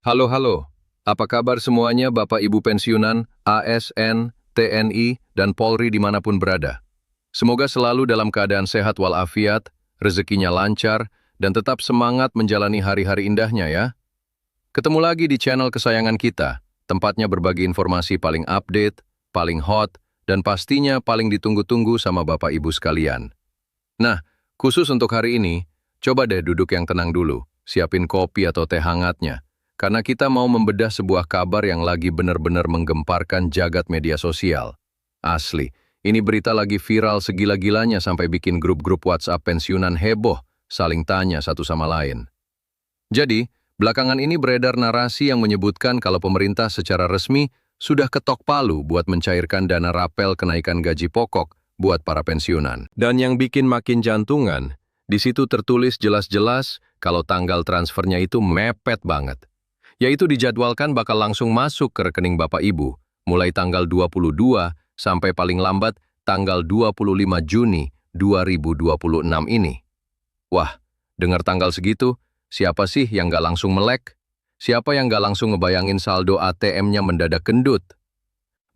Halo, halo. Apa kabar semuanya Bapak Ibu pensiunan, ASN, TNI, dan Polri dimanapun berada? Semoga selalu dalam keadaan sehat walafiat, rezekinya lancar, dan tetap semangat menjalani hari-hari indahnya ya. Ketemu lagi di channel kesayangan kita, tempatnya berbagi informasi paling update, paling hot, dan pastinya paling ditunggu-tunggu sama Bapak Ibu sekalian. Nah, khusus untuk hari ini, coba deh duduk yang tenang dulu, siapin kopi atau teh hangatnya. Karena kita mau membedah sebuah kabar yang lagi benar-benar menggemparkan jagat media sosial. Asli, ini berita lagi viral segila-gilanya sampai bikin grup-grup WhatsApp pensiunan heboh, saling tanya satu sama lain. Jadi, belakangan ini beredar narasi yang menyebutkan kalau pemerintah secara resmi sudah ketok palu buat mencairkan dana rapel kenaikan gaji pokok buat para pensiunan. Dan yang bikin makin jantungan, di situ tertulis jelas-jelas kalau tanggal transfernya itu mepet banget. Yaitu dijadwalkan bakal langsung masuk ke rekening Bapak Ibu, mulai tanggal 22 sampai paling lambat tanggal 25 Juni 2026 ini. Wah, dengar tanggal segitu, siapa sih yang nggak langsung melek? Siapa yang nggak langsung ngebayangin saldo ATM-nya mendadak gendut?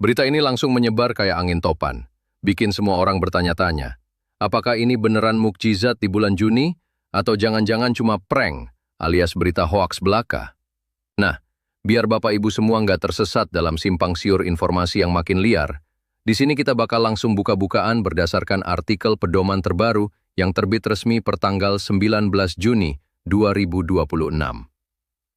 Berita ini langsung menyebar kayak angin topan, bikin semua orang bertanya-tanya. Apakah ini beneran mukjizat di bulan Juni? Atau jangan-jangan cuma prank, alias berita hoaks belaka? Nah, biar Bapak Ibu semua nggak tersesat dalam simpang siur informasi yang makin liar, di sini kita bakal langsung buka-bukaan berdasarkan artikel pedoman terbaru yang terbit resmi pertanggal 19 Juni 2026.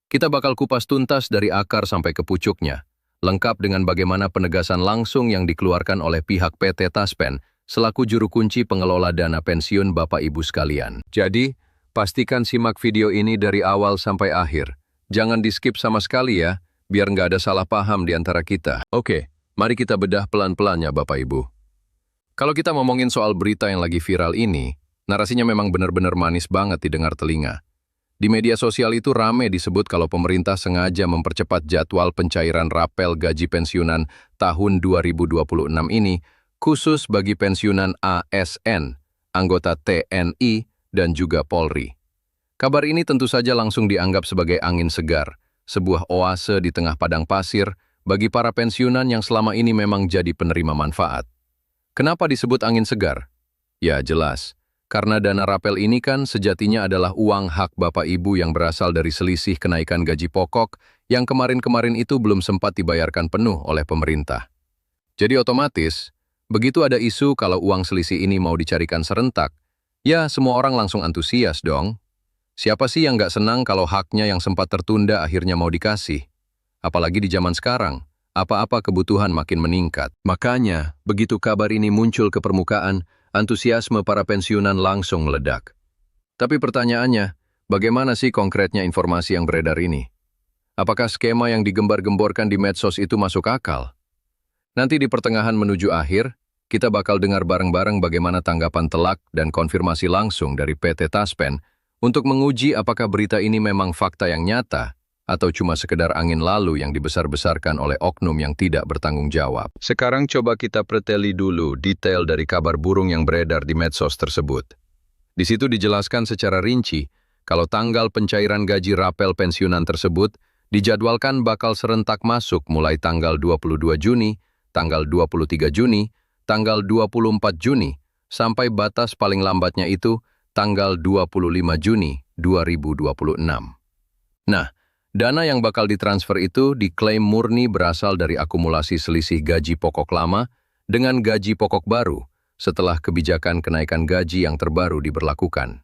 Kita bakal kupas tuntas dari akar sampai ke pucuknya, lengkap dengan bagaimana penegasan langsung yang dikeluarkan oleh pihak PT Taspen selaku juru kunci pengelola dana pensiun Bapak Ibu sekalian. Jadi, pastikan simak video ini dari awal sampai akhir. Jangan di-skip sama sekali ya, biar nggak ada salah paham di antara kita. Oke, mari kita bedah pelan-pelannya Bapak Ibu. Kalau kita ngomongin soal berita yang lagi viral ini, narasinya memang benar-benar manis banget didengar telinga. Di media sosial itu rame disebut kalau pemerintah sengaja mempercepat jadwal pencairan rapel gaji pensiunan tahun 2026 ini, khusus bagi pensiunan ASN, anggota TNI, dan juga Polri. Kabar ini tentu saja langsung dianggap sebagai angin segar, sebuah oase di tengah padang pasir bagi para pensiunan yang selama ini memang jadi penerima manfaat. Kenapa disebut angin segar? Ya jelas, karena dana rapel ini kan sejatinya adalah uang hak Bapak Ibu yang berasal dari selisih kenaikan gaji pokok yang kemarin-kemarin itu belum sempat dibayarkan penuh oleh pemerintah. Jadi otomatis, begitu ada isu kalau uang selisih ini mau dicarikan serentak, ya semua orang langsung antusias dong. Siapa sih yang nggak senang kalau haknya yang sempat tertunda akhirnya mau dikasih? Apalagi di zaman sekarang, apa-apa kebutuhan makin meningkat. Makanya, begitu kabar ini muncul ke permukaan, antusiasme para pensiunan langsung meledak. Tapi pertanyaannya, bagaimana sih konkretnya informasi yang beredar ini? Apakah skema yang digembar-gemborkan di medsos itu masuk akal? Nanti di pertengahan menuju akhir, kita bakal dengar bareng-bareng bagaimana tanggapan telak dan konfirmasi langsung dari PT Taspen untuk menguji apakah berita ini memang fakta yang nyata atau cuma sekedar angin lalu yang dibesar-besarkan oleh oknum yang tidak bertanggung jawab. Sekarang coba kita preteli dulu detail dari kabar burung yang beredar di medsos tersebut. Di situ dijelaskan secara rinci kalau tanggal pencairan gaji rapel pensiunan tersebut dijadwalkan bakal serentak masuk mulai tanggal 22 Juni, tanggal 23 Juni, tanggal 24 Juni, sampai batas paling lambatnya itu tanggal 25 Juni 2026. Nah, dana yang bakal ditransfer itu diklaim murni berasal dari akumulasi selisih gaji pokok lama dengan gaji pokok baru setelah kebijakan kenaikan gaji yang terbaru diberlakukan.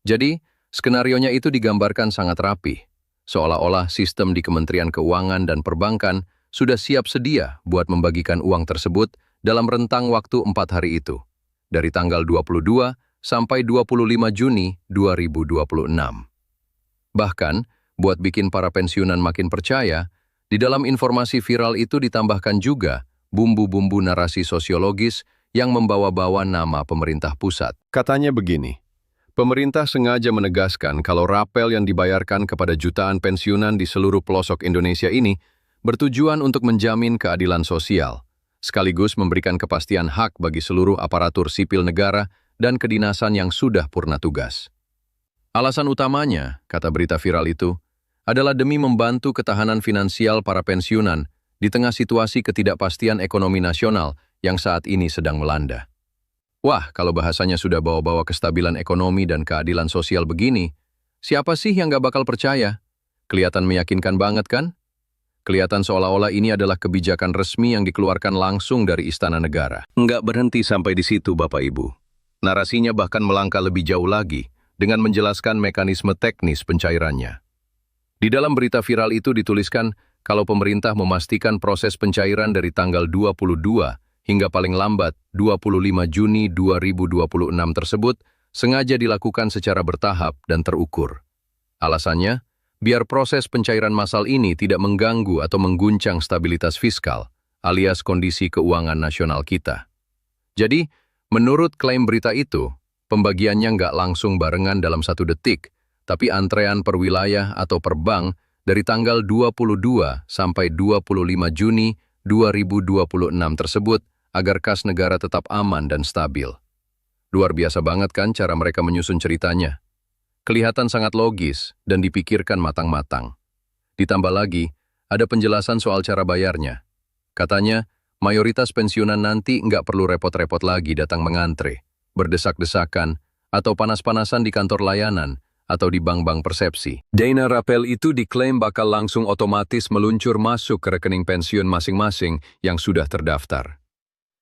Jadi, skenarionya itu digambarkan sangat rapi, seolah-olah sistem di Kementerian Keuangan dan Perbankan sudah siap sedia buat membagikan uang tersebut dalam rentang waktu 4 hari itu, dari tanggal 22 sampai 25 Juni 2026. Bahkan, buat bikin para pensiunan makin percaya, di dalam informasi viral itu ditambahkan juga bumbu-bumbu narasi sosiologis yang membawa-bawa nama pemerintah pusat. Katanya begini, pemerintah sengaja menegaskan kalau rapel yang dibayarkan kepada jutaan pensiunan di seluruh pelosok Indonesia ini bertujuan untuk menjamin keadilan sosial, sekaligus memberikan kepastian hak bagi seluruh aparatur sipil negara dan kedinasan yang sudah purna tugas. Alasan utamanya, kata berita viral itu, adalah demi membantu ketahanan finansial para pensiunan di tengah situasi ketidakpastian ekonomi nasional yang saat ini sedang melanda. Wah, kalau bahasanya sudah bawa-bawa kestabilan ekonomi dan keadilan sosial begini, siapa sih yang gak bakal percaya? Kelihatan meyakinkan banget kan? Kelihatan seolah-olah ini adalah kebijakan resmi yang dikeluarkan langsung dari Istana Negara. Nggak berhenti sampai di situ, Bapak Ibu. Narasinya bahkan melangkah lebih jauh lagi dengan menjelaskan mekanisme teknis pencairannya. Di dalam berita viral itu dituliskan kalau pemerintah memastikan proses pencairan dari tanggal 22 hingga paling lambat 25 Juni 2026 tersebut sengaja dilakukan secara bertahap dan terukur. Alasannya, biar proses pencairan massal ini tidak mengganggu atau mengguncang stabilitas fiskal, alias kondisi keuangan nasional kita. Jadi, menurut klaim berita itu, pembagiannya nggak langsung barengan dalam 1 detik, tapi antrean per wilayah atau per bank dari tanggal 22 sampai 25 Juni 2026 tersebut agar kas negara tetap aman dan stabil. Luar biasa banget kan cara mereka menyusun ceritanya. Kelihatan sangat logis dan dipikirkan matang-matang. Ditambah lagi, ada penjelasan soal cara bayarnya. Katanya, mayoritas pensiunan nanti nggak perlu repot-repot lagi datang mengantre, berdesak-desakan, atau panas-panasan di kantor layanan, atau di bank-bank persepsi. Dana Rappel itu diklaim bakal langsung otomatis meluncur masuk ke rekening pensiun masing-masing yang sudah terdaftar.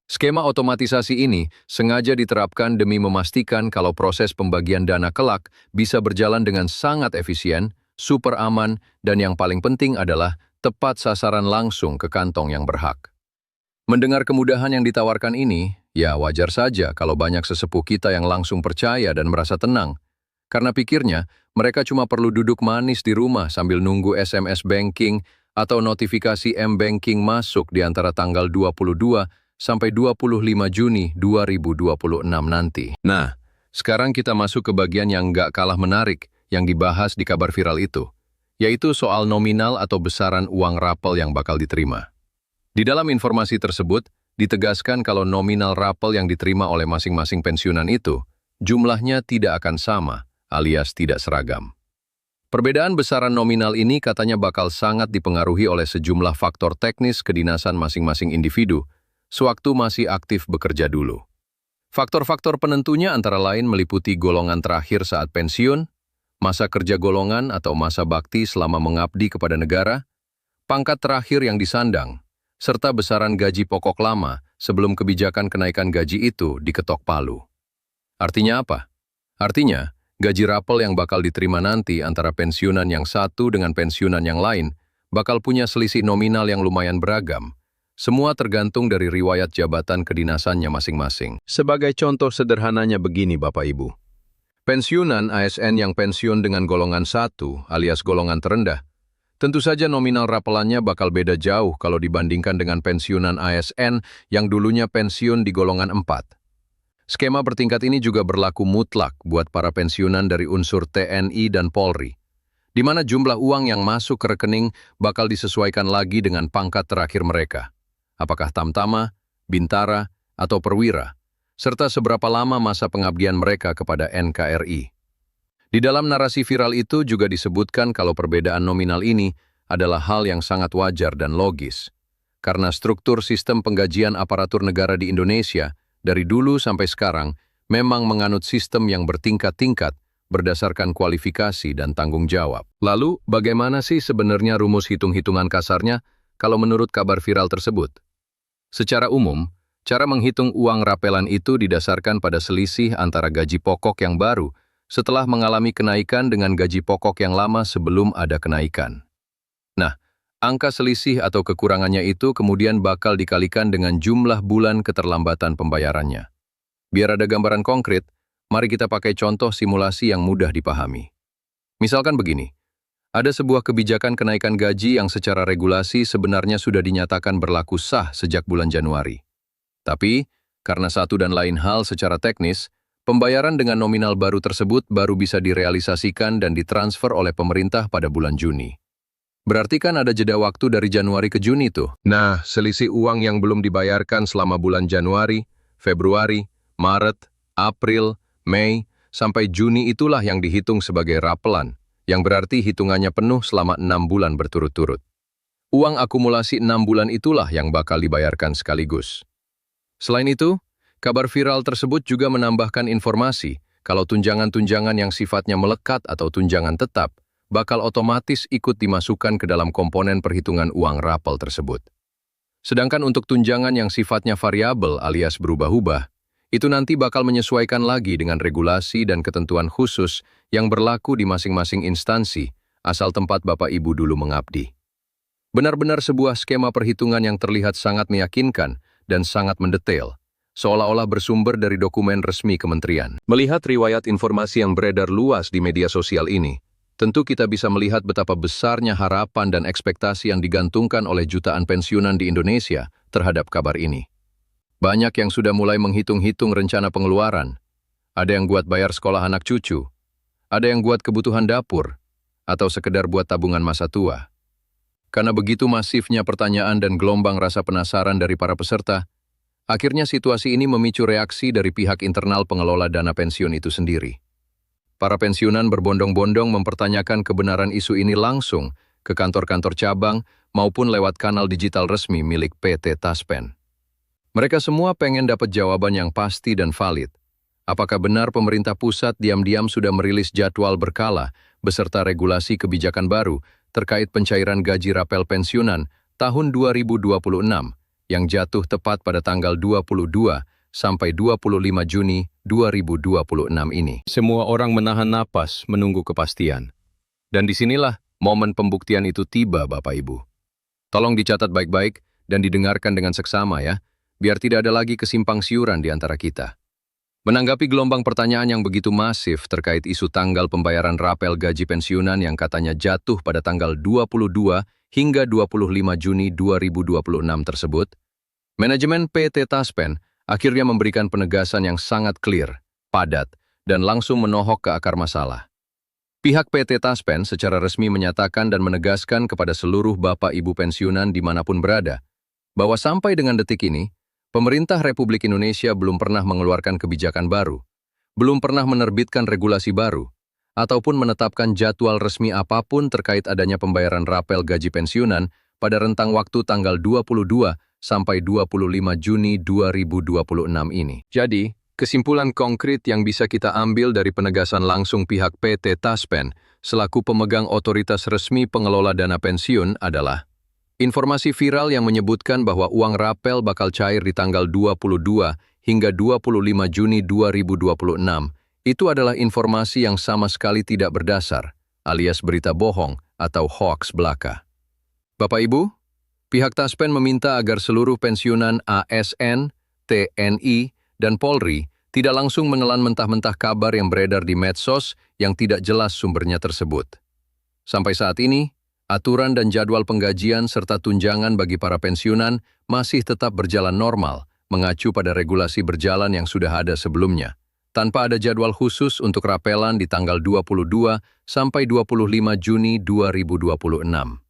Skema otomatisasi ini sengaja diterapkan demi memastikan kalau proses pembagian dana kelak bisa berjalan dengan sangat efisien, super aman, dan yang paling penting adalah tepat sasaran langsung ke kantong yang berhak. Mendengar kemudahan yang ditawarkan ini, ya wajar saja kalau banyak sesepuh kita yang langsung percaya dan merasa tenang. Karena pikirnya, mereka cuma perlu duduk manis di rumah sambil nunggu SMS banking atau notifikasi M-Banking masuk di antara tanggal 22 sampai 25 Juni 2026 nanti. Nah, sekarang kita masuk ke bagian yang nggak kalah menarik yang dibahas di kabar viral itu, yaitu soal nominal atau besaran uang rapel yang bakal diterima. Di dalam informasi tersebut, ditegaskan kalau nominal rapel yang diterima oleh masing-masing pensiunan itu, jumlahnya tidak akan sama, alias tidak seragam. Perbedaan besaran nominal ini katanya bakal sangat dipengaruhi oleh sejumlah faktor teknis kedinasan masing-masing individu, sewaktu masih aktif bekerja dulu. Faktor-faktor penentunya antara lain meliputi golongan terakhir saat pensiun, masa kerja golongan atau masa bakti selama mengabdi kepada negara, pangkat terakhir yang disandang, serta besaran gaji pokok lama sebelum kebijakan kenaikan gaji itu diketok palu. Artinya apa? Artinya, gaji rapel yang bakal diterima nanti antara pensiunan yang satu dengan pensiunan yang lain bakal punya selisih nominal yang lumayan beragam. Semua tergantung dari riwayat jabatan kedinasannya masing-masing. Sebagai contoh sederhananya begini Bapak Ibu. Pensiunan ASN yang pensiun dengan golongan 1 alias golongan terendah, tentu saja nominal rapelannya bakal beda jauh kalau dibandingkan dengan pensiunan ASN yang dulunya pensiun di golongan 4. Skema bertingkat ini juga berlaku mutlak buat para pensiunan dari unsur TNI dan Polri, di mana jumlah uang yang masuk ke rekening bakal disesuaikan lagi dengan pangkat terakhir mereka, apakah Tamtama, Bintara, atau Perwira, serta seberapa lama masa pengabdian mereka kepada NKRI. Di dalam narasi viral itu juga disebutkan kalau perbedaan nominal ini adalah hal yang sangat wajar dan logis, karena struktur sistem penggajian aparatur negara di Indonesia dari dulu sampai sekarang memang menganut sistem yang bertingkat-tingkat berdasarkan kualifikasi dan tanggung jawab. Lalu, bagaimana sih sebenarnya rumus hitung-hitungan kasarnya kalau menurut kabar viral tersebut? Secara umum, cara menghitung uang rapelan itu didasarkan pada selisih antara gaji pokok yang baru setelah mengalami kenaikan dengan gaji pokok yang lama sebelum ada kenaikan. Nah, angka selisih atau kekurangannya itu kemudian bakal dikalikan dengan jumlah bulan keterlambatan pembayarannya. Biar ada gambaran konkret, mari kita pakai contoh simulasi yang mudah dipahami. Misalkan begini, ada sebuah kebijakan kenaikan gaji yang secara regulasi sebenarnya sudah dinyatakan berlaku sah sejak bulan Januari. Tapi, karena satu dan lain hal secara teknis, pembayaran dengan nominal baru tersebut baru bisa direalisasikan dan ditransfer oleh pemerintah pada bulan Juni. Berarti kan ada jeda waktu dari Januari ke Juni tuh. Nah, selisih uang yang belum dibayarkan selama bulan Januari, Februari, Maret, April, Mei, sampai Juni itulah yang dihitung sebagai rapelan, yang berarti hitungannya penuh selama 6 bulan berturut-turut. Uang akumulasi 6 bulan itulah yang bakal dibayarkan sekaligus. Selain itu, kabar viral tersebut juga menambahkan informasi kalau tunjangan-tunjangan yang sifatnya melekat atau tunjangan tetap bakal otomatis ikut dimasukkan ke dalam komponen perhitungan uang rapel tersebut. Sedangkan untuk tunjangan yang sifatnya variabel alias berubah-ubah, itu nanti bakal menyesuaikan lagi dengan regulasi dan ketentuan khusus yang berlaku di masing-masing instansi asal tempat Bapak Ibu dulu mengabdi. Benar-benar sebuah skema perhitungan yang terlihat sangat meyakinkan dan sangat mendetail, seolah-olah bersumber dari dokumen resmi kementerian. Melihat riwayat informasi yang beredar luas di media sosial ini, tentu kita bisa melihat betapa besarnya harapan dan ekspektasi yang digantungkan oleh jutaan pensiunan di Indonesia terhadap kabar ini. Banyak yang sudah mulai menghitung-hitung rencana pengeluaran. Ada yang buat bayar sekolah anak cucu, ada yang buat kebutuhan dapur, atau sekedar buat tabungan masa tua. Karena begitu masifnya pertanyaan dan gelombang rasa penasaran dari para peserta, akhirnya situasi ini memicu reaksi dari pihak internal pengelola dana pensiun itu sendiri. Para pensiunan berbondong-bondong mempertanyakan kebenaran isu ini langsung ke kantor-kantor cabang maupun lewat kanal digital resmi milik PT Taspen. Mereka semua pengen dapat jawaban yang pasti dan valid. Apakah benar pemerintah pusat diam-diam sudah merilis jadwal berkala beserta regulasi kebijakan baru terkait pencairan gaji rapel pensiunan tahun 2026 yang jatuh tepat pada tanggal 22 sampai 25 Juni 2026 ini. Semua orang menahan napas menunggu kepastian. Dan disinilah momen pembuktian itu tiba, Bapak Ibu. Tolong dicatat baik-baik dan didengarkan dengan seksama ya, biar tidak ada lagi kesimpang siuran di antara kita. Menanggapi gelombang pertanyaan yang begitu masif terkait isu tanggal pembayaran rapel gaji pensiunan yang katanya jatuh pada tanggal 22 hingga 25 Juni 2026 tersebut, manajemen PT Taspen akhirnya memberikan penegasan yang sangat clear, padat, dan langsung menohok ke akar masalah. Pihak PT Taspen secara resmi menyatakan dan menegaskan kepada seluruh Bapak Ibu pensiunan dimanapun berada, bahwa sampai dengan detik ini, pemerintah Republik Indonesia belum pernah mengeluarkan kebijakan baru, belum pernah menerbitkan regulasi baru, ataupun menetapkan jadwal resmi apapun terkait adanya pembayaran rapel gaji pensiunan pada rentang waktu tanggal 22 sampai 25 Juni 2026 ini. Jadi, kesimpulan konkret yang bisa kita ambil dari penegasan langsung pihak PT Taspen selaku pemegang otoritas resmi pengelola dana pensiun adalah informasi viral yang menyebutkan bahwa uang rapel bakal cair di tanggal 22 hingga 25 Juni 2026 itu adalah informasi yang sama sekali tidak berdasar, alias berita bohong atau hoax belaka. Bapak Ibu, pihak Taspen meminta agar seluruh pensiunan ASN, TNI, dan Polri tidak langsung menelan mentah-mentah kabar yang beredar di medsos yang tidak jelas sumbernya tersebut. Sampai saat ini, aturan dan jadwal penggajian serta tunjangan bagi para pensiunan masih tetap berjalan normal, mengacu pada regulasi berjalan yang sudah ada sebelumnya, tanpa ada jadwal khusus untuk rapelan di tanggal 22 sampai 25 Juni 2026.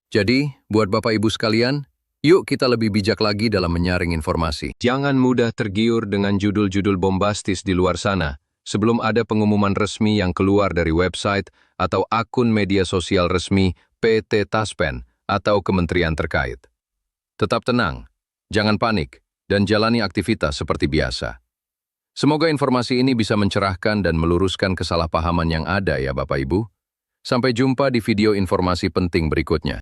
Jadi, buat Bapak Ibu sekalian, yuk kita lebih bijak lagi dalam menyaring informasi. Jangan mudah tergiur dengan judul-judul bombastis di luar sana, sebelum ada pengumuman resmi yang keluar dari website atau akun media sosial resmi PT Taspen atau kementerian terkait. Tetap tenang, jangan panik, dan jalani aktivitas seperti biasa. Semoga informasi ini bisa mencerahkan dan meluruskan kesalahpahaman yang ada ya Bapak Ibu. Sampai jumpa di video informasi penting berikutnya.